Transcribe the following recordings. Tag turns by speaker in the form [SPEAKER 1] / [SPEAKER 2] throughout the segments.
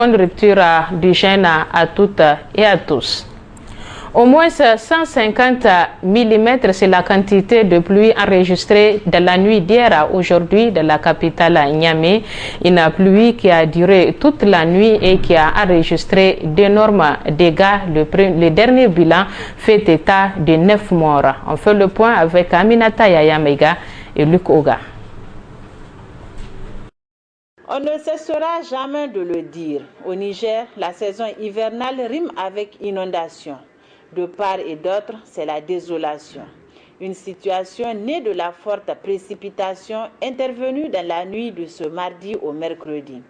[SPEAKER 1] Bonne rupture du jeûne à toutes et à tous. Au moins 150 mm, c'est la quantité de pluie enregistrée dans la nuit d'hier à aujourd'hui dans la capitale Niamey. Une pluie qui a duré toute la nuit et qui a enregistré d'énormes dégâts. Le dernier bilan fait état de 9 morts. On fait le point avec Aminata Yayamega et Luc Oga.
[SPEAKER 2] On ne cessera jamais de le dire. Au Niger, la saison hivernale rime avec inondation. De part et d'autre, c'est la désolation. Une situation née de la forte précipitation intervenue dans la nuit de ce mardi au mercredi.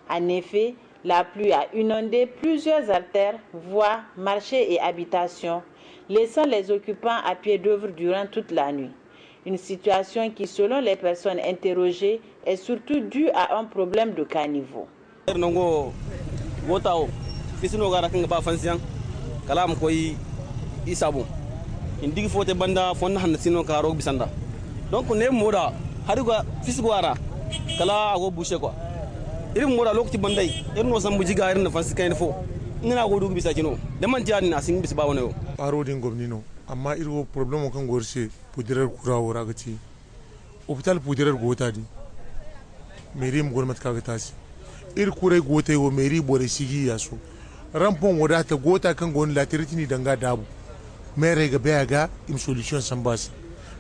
[SPEAKER 2] En effet, la pluie a inondé plusieurs artères, voies, marchés et habitations, laissant les occupants à pied d'œuvre durant toute la nuit. Une situation qui, selon les personnes interrogées, est surtout due à un problème de caniveau.
[SPEAKER 3] Kalam koy isabu indigi fote banda fonna hanna sino karo bisanda donc ne moda hariga fisgwara kala ago boucher quoi irin moda lokti bandai irin no sambu jiga irin fansi kayn fo ina go dugu bisakino de man tiani na sing bis bawono yo
[SPEAKER 4] paro din gomnino amma iro problème kan gorse pudirar kura wora gati hospital pudirar gota di mairie mo gormat kaga tasi ir kurai gota yo mairie bore sigi yaso rampon wadata gota kan gon latiritini danga dabu mere ga bayaga im solution sambas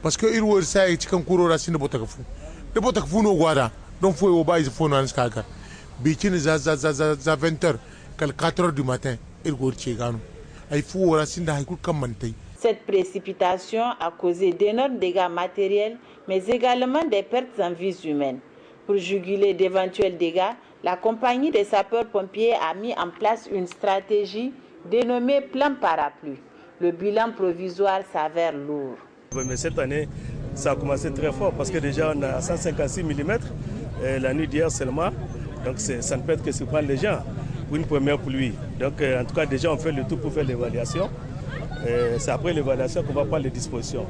[SPEAKER 4] parce que il wor sai cikan kuro rasin bota kafu de bota kafu no gwada don foi o bai fo no ans kaga bikin za 20h kal 4h du matin il gor ci gano ay fu rasin da haykul kan mantai.
[SPEAKER 2] Cette précipitation a causé d'énormes dégâts matériels mais également des pertes en vies humaines. Pour juguler d'éventuels dégâts, la compagnie des sapeurs-pompiers a mis en place une stratégie dénommée plan parapluie. Le bilan provisoire s'avère lourd.
[SPEAKER 5] Mais cette année, ça a commencé très fort parce que déjà on a 156 mm la nuit d'hier seulement. Donc ça ne peut être que surprendre les gens pour une première pluie. Donc en tout cas déjà on fait le tout pour faire l'évaluation. C'est après l'évaluation qu'on va prendre les dispositions.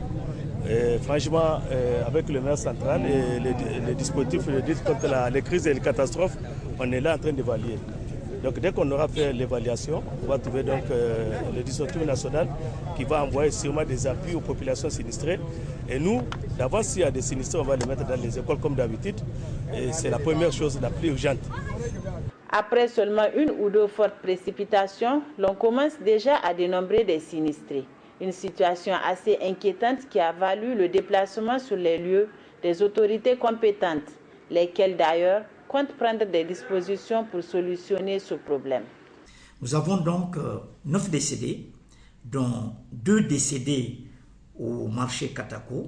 [SPEAKER 5] Franchement, avec le maire central et les dispositifs de lutte contre les crises et les catastrophes, on est là en train d'évaluer. Donc dès qu'on aura fait l'évaluation, on va trouver donc le dispositif national qui va envoyer sûrement des appuis aux populations sinistrées. Et nous, d'avance, s'il y a des sinistrés, on va les mettre dans les écoles comme d'habitude. Et c'est la première chose la plus urgente.
[SPEAKER 2] Après seulement une ou deux fortes précipitations, l'on commence déjà à dénombrer des sinistrés. Une situation assez inquiétante qui a valu le déplacement sur les lieux des autorités compétentes, lesquelles d'ailleurs comptent prendre des dispositions pour solutionner ce problème.
[SPEAKER 6] Nous avons donc 9 décédés, dont 2 décédés au marché Katako,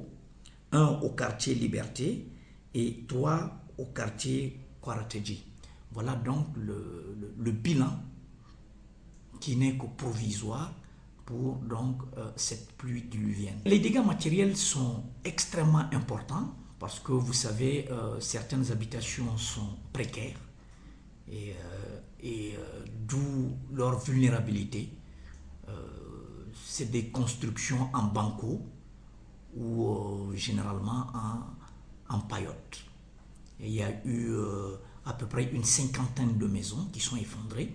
[SPEAKER 6] 1 au quartier Liberté et 3 au quartier Kwarateji. Voilà donc le bilan qui n'est que provisoire pour donc cette pluie diluvienne. Les dégâts matériels sont extrêmement importants parce que vous savez, certaines habitations sont précaires et d'où leur vulnérabilité. C'est des constructions en banco ou généralement en paillotte. Et il y a eu à peu près une 50aine de maisons qui sont effondrées.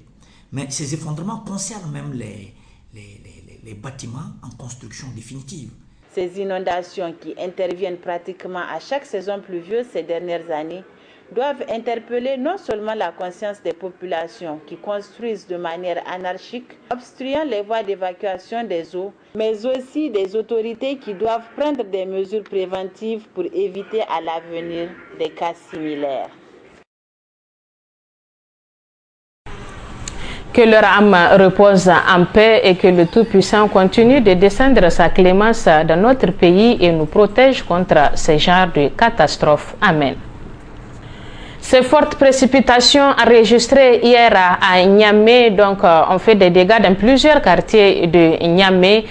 [SPEAKER 6] Mais ces effondrements concernent même les bâtiments en construction définitive.
[SPEAKER 2] Ces inondations qui interviennent pratiquement à chaque saison pluvieuse ces dernières années doivent interpeller non seulement la conscience des populations qui construisent de manière anarchique, obstruant les voies d'évacuation des eaux, mais aussi des autorités qui doivent prendre des mesures préventives pour éviter à l'avenir des cas similaires.
[SPEAKER 1] Que leur âme repose en paix et que le Tout-Puissant continue de descendre sa clémence dans notre pays et nous protège contre ce genre de catastrophes. Amen. Ces fortes précipitations enregistrées hier à Niamey ont fait des dégâts dans plusieurs quartiers de Niamey.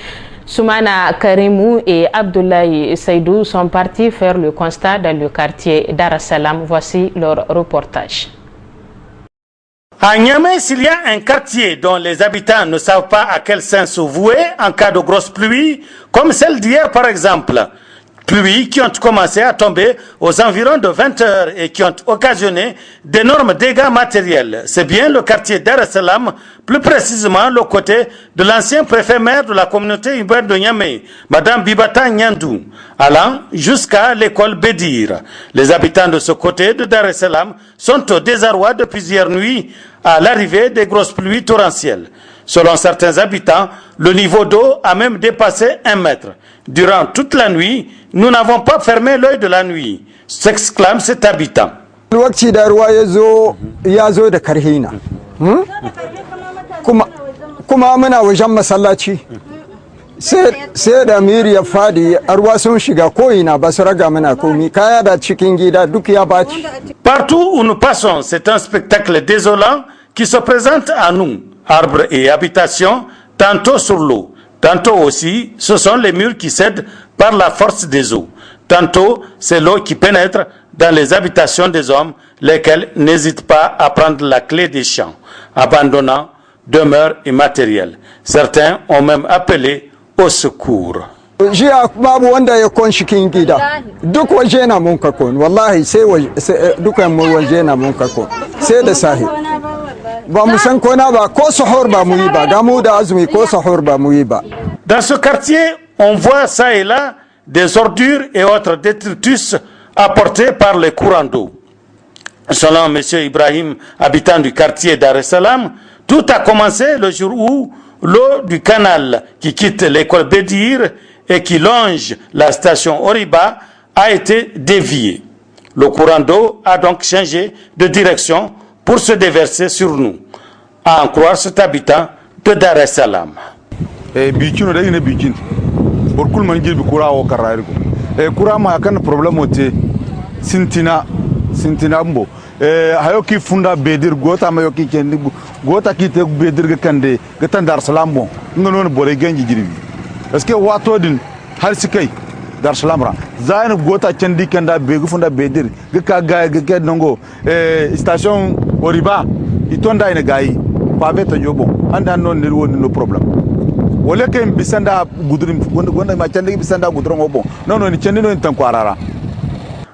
[SPEAKER 1] Soumana Karimou et Abdoulaye Saïdou sont partis faire le constat dans le quartier Dar es Salaam. Voici leur reportage.
[SPEAKER 7] À Niamey, s'il y a un quartier dont les habitants ne savent pas à quel saint se vouer en cas de grosse pluie, comme celle d'hier par exemple, Pluies qui ont commencé à tomber aux environs de 20 heures et qui ont occasionné d'énormes dégâts matériels. C'est bien le quartier Dar es Salaam, plus précisément le côté de l'ancien préfet-maire de la communauté urbaine de Niamey, Madame Bibata Nyandou, allant jusqu'à l'école Bédir. Les habitants de ce côté de Dar es Salaam sont au désarroi depuis hier nuit à l'arrivée des grosses pluies torrentielles. Selon certains habitants, le niveau d'eau a même dépassé 1 mètre. Durant toute la nuit, nous n'avons pas fermé l'œil de la nuit, s'exclame cet habitant. Partout où nous passons, c'est un spectacle désolant qui se présente à nous. Arbres et habitations, tantôt sur l'eau. Tantôt aussi, ce sont les murs qui cèdent par la force des eaux. Tantôt, c'est l'eau qui pénètre dans les habitations des hommes, lesquels n'hésitent pas à prendre la clé des champs, abandonnant demeures et matériel. Certains ont même appelé au secours. Dans ce quartier, on voit ça et là des ordures et autres détritus apportés par les courants d'eau. Selon M. Ibrahim, habitant du quartier Dar es Salaam, tout a commencé le jour où l'eau du canal qui quitte l'école Bédir et qui longe la station Oriba a été déviée. Le courant d'eau a donc changé de direction pour se déverser sur nous, à en croire cet habitant de Dar es Salaam.
[SPEAKER 8] Hayoki funda bedir gota mayoki kendi gota kite bedir kande gatan Dar Salaam bon ngono bore genji jiribi parce que wato din har sikai Dar Salaam ra zain gota kendi kanda begu funda bedir ga ga nongo station Oriba itonda ina gayi pavé to jobo anda non ni woni no problème wala kem bisanda gudrim gonda ma kendi bisanda gudron bon non ni kendi no tanko arara.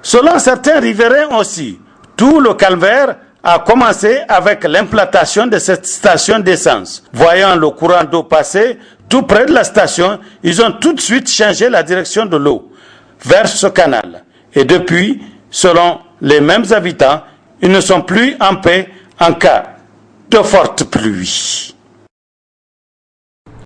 [SPEAKER 7] Selon certains riverains aussi, tout le calvaire a commencé avec l'implantation de cette station d'essence. Voyant le courant d'eau passer tout près de la station, ils ont tout de suite changé la direction de l'eau vers ce canal. Et depuis, selon les mêmes habitants, ils ne sont plus en paix en cas de forte pluie.